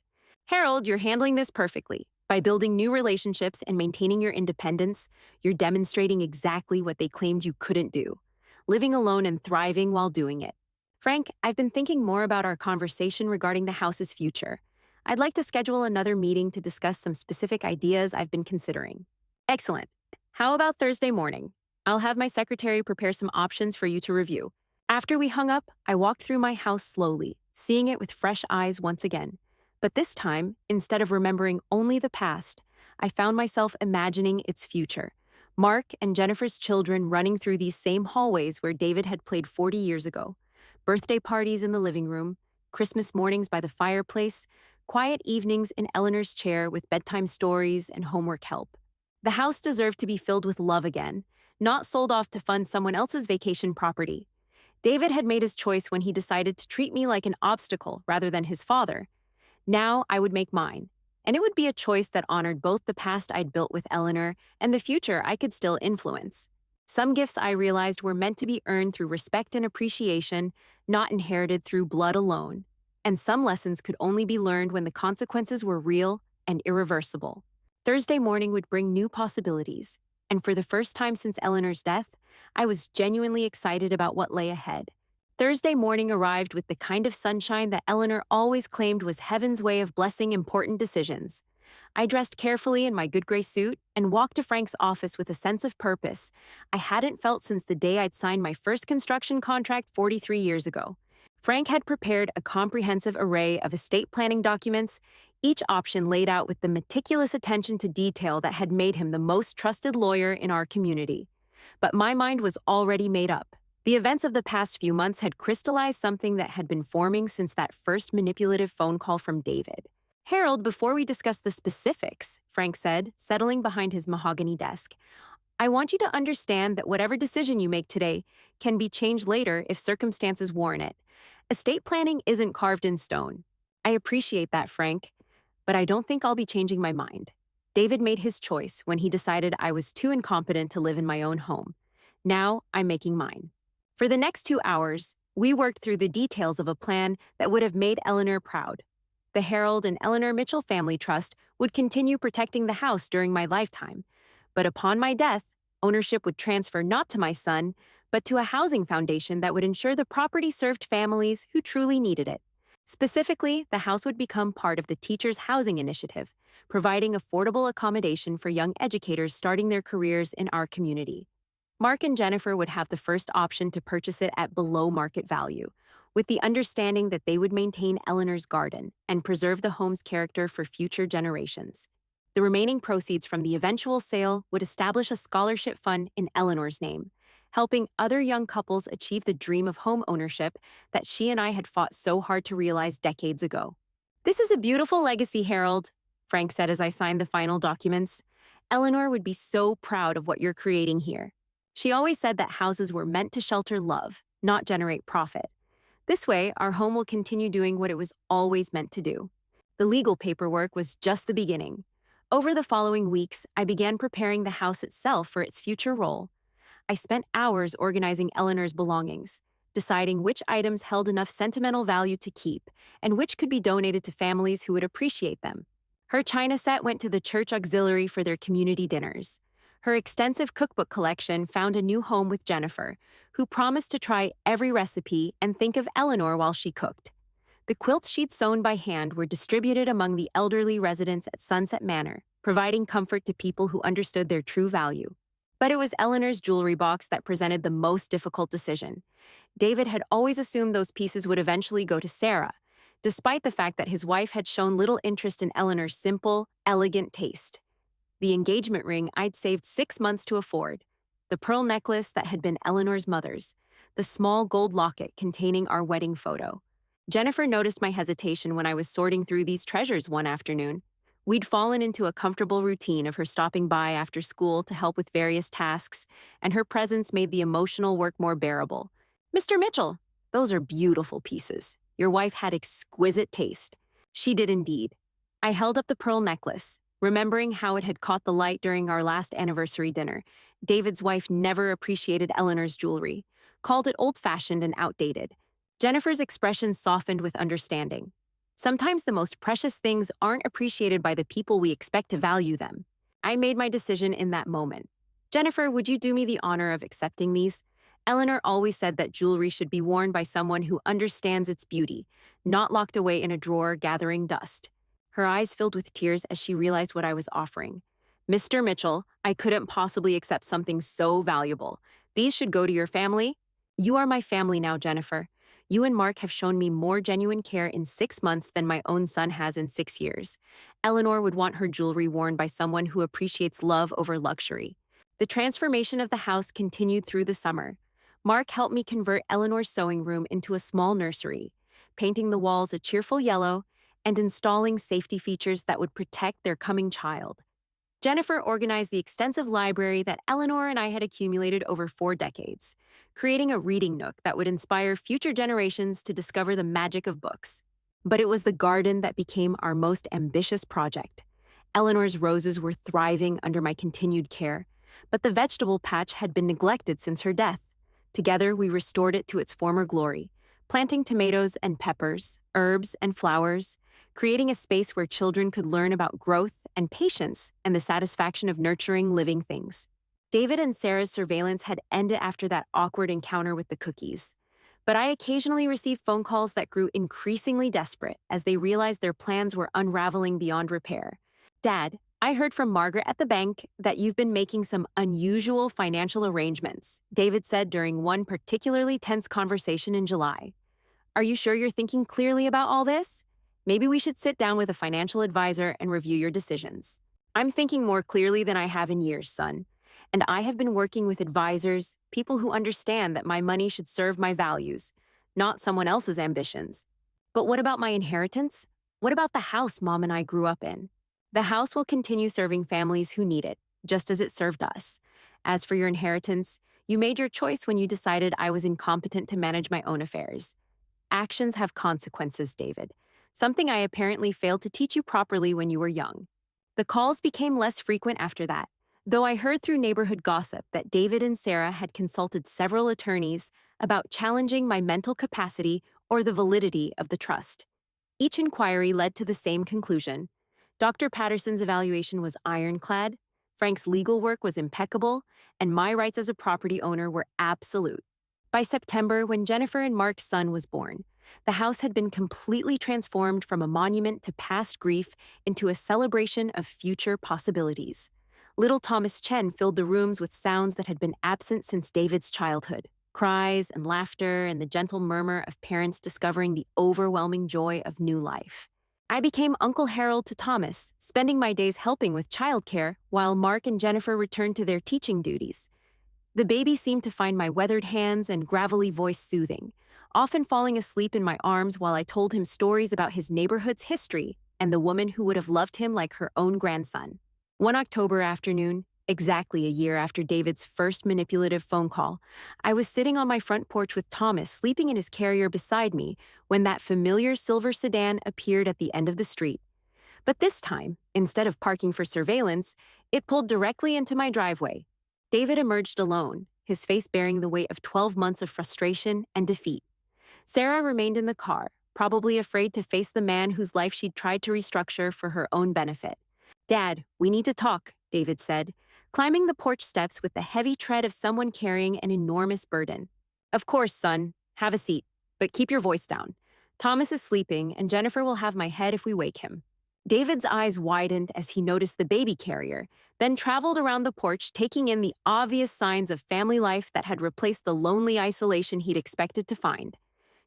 Speaker 2: "Harold, you're handling this perfectly. By building new relationships and maintaining your independence, you're demonstrating exactly what they claimed you couldn't do. Living alone and thriving while doing it." "Frank, I've been thinking more about our conversation regarding the house's future. I'd like to schedule another meeting to discuss some specific ideas I've been considering." "Excellent. How about Thursday morning? I'll have my secretary prepare some options for you to review." After we hung up, I walked through my house slowly, seeing it with fresh eyes once again. But this time, instead of remembering only the past, I found myself imagining its future. Mark and Jennifer's children running through these same hallways where David had played 40 years ago. Birthday parties in the living room, Christmas mornings by the fireplace, quiet evenings in Eleanor's chair with bedtime stories and homework help. The house deserved to be filled with love again, not sold off to fund someone else's vacation property. David had made his choice when he decided to treat me like an obstacle rather than his father. Now I would make mine, and it would be a choice that honored both the past I'd built with Eleanor and the future I could still influence. Some gifts I realized were meant to be earned through respect and appreciation, not inherited through blood alone. And some lessons could only be learned when the consequences were real and irreversible. Thursday morning would bring new possibilities, and for the first time since Eleanor's death, I was genuinely excited about what lay ahead. Thursday morning arrived with the kind of sunshine that Eleanor always claimed was heaven's way of blessing important decisions. I dressed carefully in my good gray suit and walked to Frank's office with a sense of purpose I hadn't felt since the day I'd signed my first construction contract 43 years ago. Frank had prepared a comprehensive array of estate planning documents, each option laid out with the meticulous attention to detail that had made him the most trusted lawyer in our community. But my mind was already made up. The events of the past few months had crystallized something that had been forming since that first manipulative phone call from David. Harold, before we discuss the specifics, Frank said, settling behind his mahogany desk, I want you to understand that whatever decision you make today can be changed later if circumstances warrant it. Estate planning isn't carved in stone. I appreciate that, Frank, but I don't think I'll be changing my mind. David made his choice when he decided I was too incompetent to live in my own home. Now I'm making mine. For the next 2 hours, we worked through the details of a plan that would have made Eleanor proud. The Harold and Eleanor Mitchell Family Trust would continue protecting the house during my lifetime, but upon my death, ownership would transfer not to my son, but to a housing foundation that would ensure the property served families who truly needed it. Specifically, the house would become part of the Teachers' Housing Initiative, providing affordable accommodation for young educators starting their careers in our community. Mark and Jennifer would have the first option to purchase it at below market value, with the understanding that they would maintain Eleanor's garden and preserve the home's character for future generations. The remaining proceeds from the eventual sale would establish a scholarship fund in Eleanor's name, helping other young couples achieve the dream of home ownership that she and I had fought so hard to realize decades ago. This is a beautiful legacy, Harold, Frank said as I signed the final documents. Eleanor would be so proud of what you're creating here. She always said that houses were meant to shelter love, not generate profit. This way, our home will continue doing what it was always meant to do. The legal paperwork was just the beginning. Over the following weeks, I began preparing the house itself for its future role. I spent hours organizing Eleanor's belongings, deciding which items held enough sentimental value to keep and which could be donated to families who would appreciate them. Her china set went to the church auxiliary for their community dinners. Her extensive cookbook collection found a new home with Jennifer, who promised to try every recipe and think of Eleanor while she cooked. The quilts she'd sewn by hand were distributed among the elderly residents at Sunset Manor, providing comfort to people who understood their true value. But it was Eleanor's jewelry box that presented the most difficult decision. David had always assumed those pieces would eventually go to Sarah, despite the fact that his wife had shown little interest in Eleanor's simple, elegant taste. The engagement ring I'd saved 6 months to afford, the pearl necklace that had been Eleanor's mother's, the small gold locket containing our wedding photo. Jennifer noticed my hesitation when I was sorting through these treasures one afternoon. We'd fallen into a comfortable routine of her stopping by after school to help with various tasks, and her presence made the emotional work more bearable. Mr. Mitchell, those are beautiful pieces. Your wife had exquisite taste. She did indeed. I held up the pearl necklace, remembering how it had caught the light during our last anniversary dinner. David's wife never appreciated Eleanor's jewelry, called it old-fashioned and outdated. Jennifer's expression softened with understanding. Sometimes the most precious things aren't appreciated by the people we expect to value them. I made my decision in that moment. Jennifer, would you do me the honor of accepting these? Eleanor always said that jewelry should be worn by someone who understands its beauty, not locked away in a drawer gathering dust. Her eyes filled with tears as she realized what I was offering. Mr. Mitchell, I couldn't possibly accept something so valuable. These should go to your family. You are my family now, Jennifer. You and Mark have shown me more genuine care in 6 months than my own son has in 6 years. Eleanor would want her jewelry worn by someone who appreciates love over luxury. The transformation of the house continued through the summer. Mark helped me convert Eleanor's sewing room into a small nursery, painting the walls a cheerful yellow and installing safety features that would protect their coming child. Jennifer organized the extensive library that Eleanor and I had accumulated over 4 decades, creating a reading nook that would inspire future generations to discover the magic of books. But it was the garden that became our most ambitious project. Eleanor's roses were thriving under my continued care, but the vegetable patch had been neglected since her death. Together, we restored it to its former glory, planting tomatoes and peppers, herbs and flowers, creating a space where children could learn about growth and patience and the satisfaction of nurturing living things. David and Sarah's surveillance had ended after that awkward encounter with the cookies. But I occasionally received phone calls that grew increasingly desperate as they realized their plans were unraveling beyond repair. Dad, I heard from Margaret at the bank that you've been making some unusual financial arrangements, David said during one particularly tense conversation in July. Are you sure you're thinking clearly about all this? Maybe we should sit down with a financial advisor and review your decisions. I'm thinking more clearly than I have in years, son. And I have been working with advisors, people who understand that my money should serve my values, not someone else's ambitions. But what about my inheritance? What about the house Mom and I grew up in? The house will continue serving families who need it, just as it served us. As for your inheritance, you made your choice when you decided I was incompetent to manage my own affairs. Actions have consequences, David. Something I apparently failed to teach you properly when you were young. The calls became less frequent after that, though I heard through neighborhood gossip that David and Sarah had consulted several attorneys about challenging my mental capacity or the validity of the trust. Each inquiry led to the same conclusion. Dr. Patterson's evaluation was ironclad, Frank's legal work was impeccable, and my rights as a property owner were absolute. By September, when Jennifer and Mark's son was born, the house had been completely transformed from a monument to past grief into a celebration of future possibilities. Little Thomas Chen filled the rooms with sounds that had been absent since David's childhood. Cries and laughter and the gentle murmur of parents discovering the overwhelming joy of new life. I became Uncle Harold to Thomas, spending my days helping with childcare while Mark and Jennifer returned to their teaching duties. The baby seemed to find my weathered hands and gravelly voice soothing, often falling asleep in my arms while I told him stories about his neighborhood's history and the woman who would have loved him like her own grandson. One October afternoon, exactly a year after David's first manipulative phone call, I was sitting on my front porch with Thomas sleeping in his carrier beside me when that familiar silver sedan appeared at the end of the street. But this time, instead of parking for surveillance, it pulled directly into my driveway. David emerged alone, his face bearing the weight of 12 months of frustration and defeat. Sarah remained in the car, probably afraid to face the man whose life she'd tried to restructure for her own benefit. Dad, we need to talk, David said, climbing the porch steps with the heavy tread of someone carrying an enormous burden. Of course, son. Have a seat, but keep your voice down. Thomas is sleeping, and Jennifer will have my head if we wake him. David's eyes widened as he noticed the baby carrier, then traveled around the porch, taking in the obvious signs of family life that had replaced the lonely isolation he'd expected to find.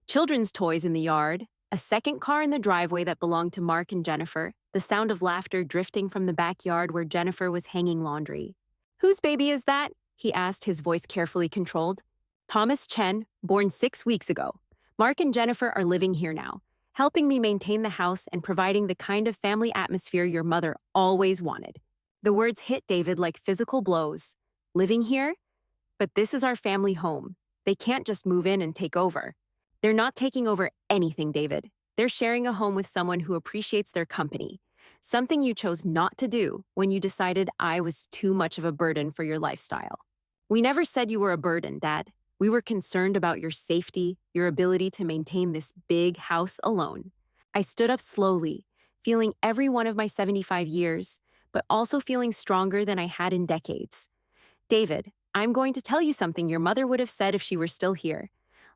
Speaker 2: Children's toys in the yard, a second car in the driveway that belonged to Mark and Jennifer, the sound of laughter drifting from the backyard where Jennifer was hanging laundry. Whose baby is that? He asked, his voice carefully controlled. Thomas Chen, born 6 weeks ago. Mark and Jennifer are living here now, helping me maintain the house and providing the kind of family atmosphere your mother always wanted. The words hit David like physical blows. Living here? But this is our family home. They can't just move in and take over. They're not taking over anything, David. They're sharing a home with someone who appreciates their company. Something you chose not to do when you decided I was too much of a burden for your lifestyle. We never said you were a burden, Dad. We were concerned about your safety, your ability to maintain this big house alone. I stood up slowly, feeling every one of my 75 years, but also feeling stronger than I had in decades. David, I'm going to tell you something your mother would have said if she were still here.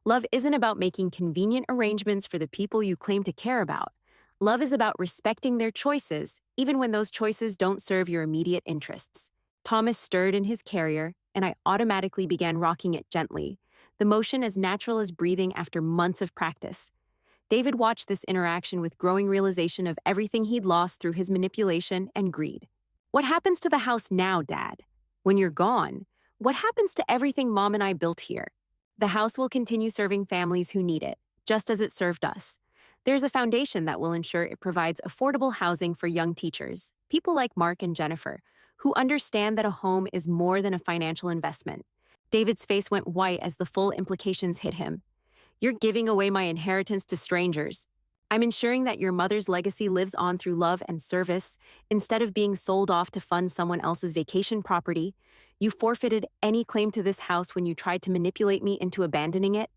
Speaker 2: Love isn't about making convenient arrangements for the people you claim to care about. Love is about respecting their choices, even when those choices don't serve your immediate interests. Thomas stirred in his carrier, and I automatically began rocking it gently, the motion as natural as breathing after months of practice. David watched this interaction with growing realization of everything he'd lost through his manipulation and greed. What happens to the house now, Dad? When you're gone, what happens to everything Mom and I built here? The house will continue serving families who need it, just as it served us. There's a foundation that will ensure it provides affordable housing for young teachers, people like Mark and Jennifer, who understand that a home is more than a financial investment. David's face went white as the full implications hit him. You're giving away my inheritance to strangers. I'm ensuring that your mother's legacy lives on through love and service, instead of being sold off to fund someone else's vacation property. You forfeited any claim to this house when you tried to manipulate me into abandoning it.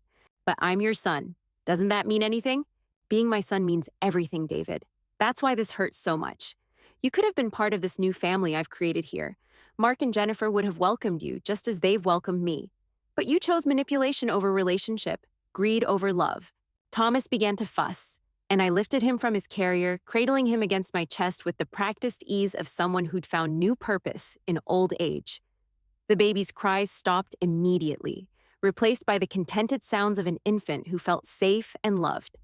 Speaker 2: But I'm your son. Doesn't that mean anything? Being my son means everything, David. That's why this hurts so much. You could have been part of this new family I've created here. Mark and Jennifer would have welcomed you just as they've welcomed me. But you chose manipulation over relationship. greed over love. Thomas began to fuss, and I lifted him from his carrier, cradling him against my chest with the practiced ease of someone who'd found new purpose in old age. The baby's cries stopped immediately, replaced by the contented sounds of an infant who felt safe and loved.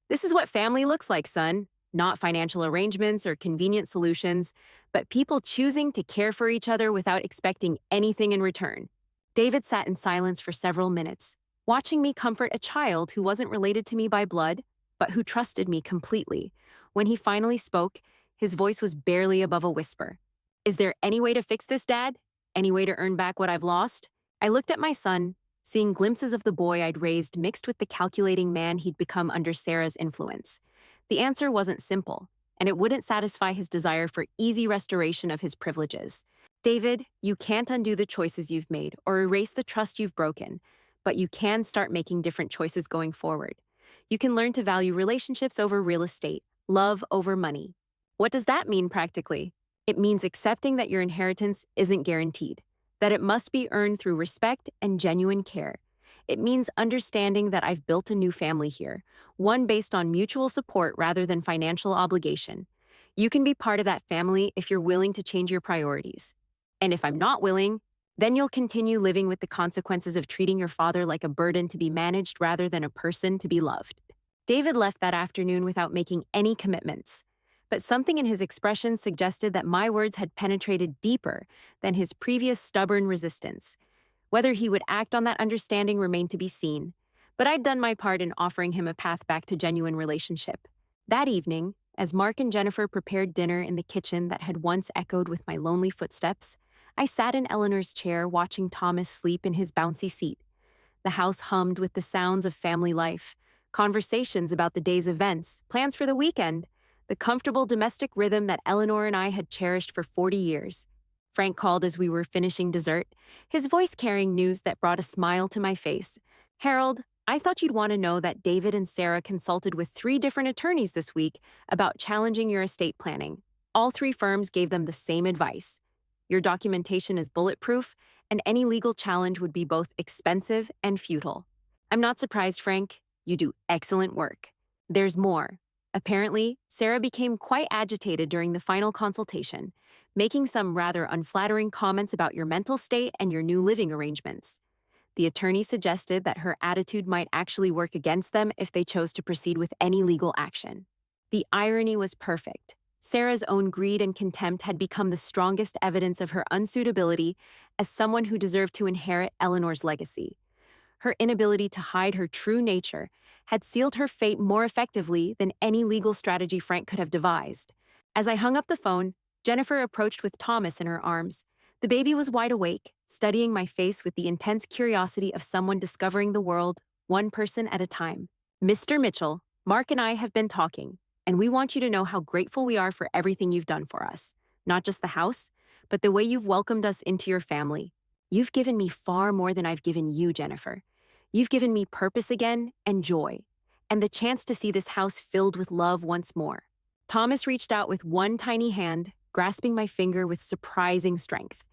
Speaker 2: This is what family looks like, son. Not financial arrangements or convenient solutions, but people choosing to care for each other without expecting anything in return. David sat in silence for several minutes, watching me comfort a child who wasn't related to me by blood, but who trusted me completely. When he finally spoke, his voice was barely above a whisper. Is there any way to fix this, Dad? Any way to earn back what I've lost? I looked at my son, seeing glimpses of the boy I'd raised mixed with the calculating man he'd become under Sarah's influence. The answer wasn't simple, and it wouldn't satisfy his desire for easy restoration of his privileges. David, you can't undo the choices you've made or erase the trust you've broken, but you can start making different choices going forward. You can learn to value relationships over real estate, love over money. What does that mean practically? It means accepting that your inheritance isn't guaranteed, that it must be earned through respect and genuine care. It means understanding that I've built a new family here, one based on mutual support rather than financial obligation. You can be part of that family if you're willing to change your priorities. And if I'm not willing, then you'll continue living with the consequences of treating your father like a burden to be managed rather than a person to be loved. David left that afternoon without making any commitments, but something in his expression suggested that my words had penetrated deeper than his previous stubborn resistance. Whether he would act on that understanding remained to be seen, but I'd done my part in offering him a path back to genuine relationship. That evening, as Mark and Jennifer prepared dinner in the kitchen that had once echoed with my lonely footsteps, I sat in Eleanor's chair watching Thomas sleep in his bouncy seat. The house hummed with the sounds of family life, conversations about the day's events, plans for the weekend, the comfortable domestic rhythm that Eleanor and I had cherished for 40 years. Frank called as we were finishing dessert, his voice carrying news that brought a smile to my face. Harold, I thought you'd want to know that David and Sarah consulted with 3 different attorneys this week about challenging your estate planning. All 3 firms gave them the same advice. Your documentation is bulletproof, and any legal challenge would be both expensive and futile. I'm not surprised, Frank. You do excellent work. There's more. Apparently, Sarah became quite agitated during the final consultation, making some rather unflattering comments about your mental state and your new living arrangements. The attorney suggested that her attitude might actually work against them if they chose to proceed with any legal action. The irony was perfect. Sarah's own greed and contempt had become the strongest evidence of her unsuitability as someone who deserved to inherit Eleanor's legacy. Her inability to hide her true nature had sealed her fate more effectively than any legal strategy Frank could have devised. As I hung up the phone, Jennifer approached with Thomas in her arms. The baby was wide awake, studying my face with the intense curiosity of someone discovering the world, one person at a time. Mr. Mitchell, Mark and I have been talking, and we want you to know how grateful we are for everything you've done for us. Not just the house, but the way you've welcomed us into your family. You've given me far more than I've given you, Jennifer. You've given me purpose again and joy, and the chance to see this house filled with love once more. Thomas reached out with one tiny hand, grasping my finger with surprising strength.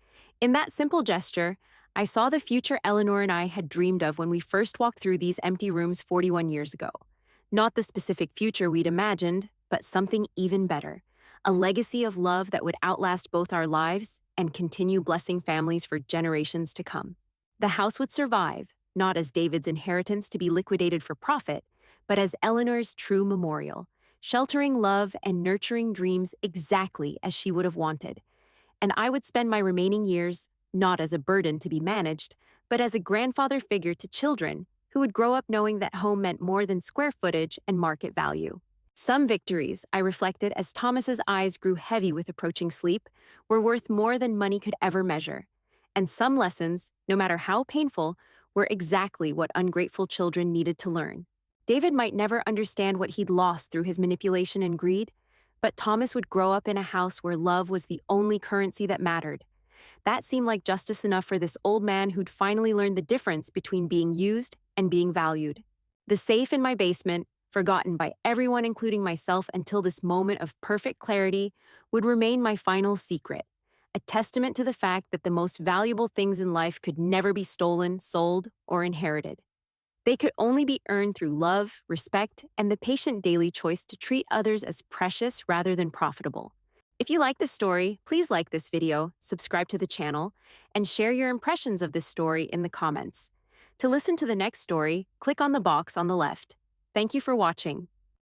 Speaker 2: In that simple gesture, I saw the future Eleanor and I had dreamed of when we first walked through these empty rooms 41 years ago. Not the specific future we'd imagined, but something even better. A legacy of love that would outlast both our lives and continue blessing families for generations to come. The house would survive, not as David's inheritance to be liquidated for profit, but as Eleanor's true memorial, sheltering love and nurturing dreams exactly as she would have wanted. And I would spend my remaining years not as a burden to be managed, but as a grandfather figure to children who would grow up knowing that home meant more than square footage and market value. Some victories, I reflected as Thomas's eyes grew heavy with approaching sleep, were worth more than money could ever measure. And some lessons, no matter how painful, were exactly what ungrateful children needed to learn. David might never understand what he'd lost through his manipulation and greed, but Thomas would grow up in a house where love was the only currency that mattered. That seemed like justice enough for this old man who'd finally learned the difference between being used and being valued. The safe in my basement, forgotten by everyone including myself until this moment of perfect clarity, would remain my final secret, a testament to the fact that the most valuable things in life could never be stolen, sold, or inherited. They could only be earned through love, respect, and the patient daily choice to treat others as precious rather than profitable. If you like this story, please like this video, subscribe to the channel, and share your impressions of this story in the comments. To listen to the next story, click on the box on the left. Thank you for watching.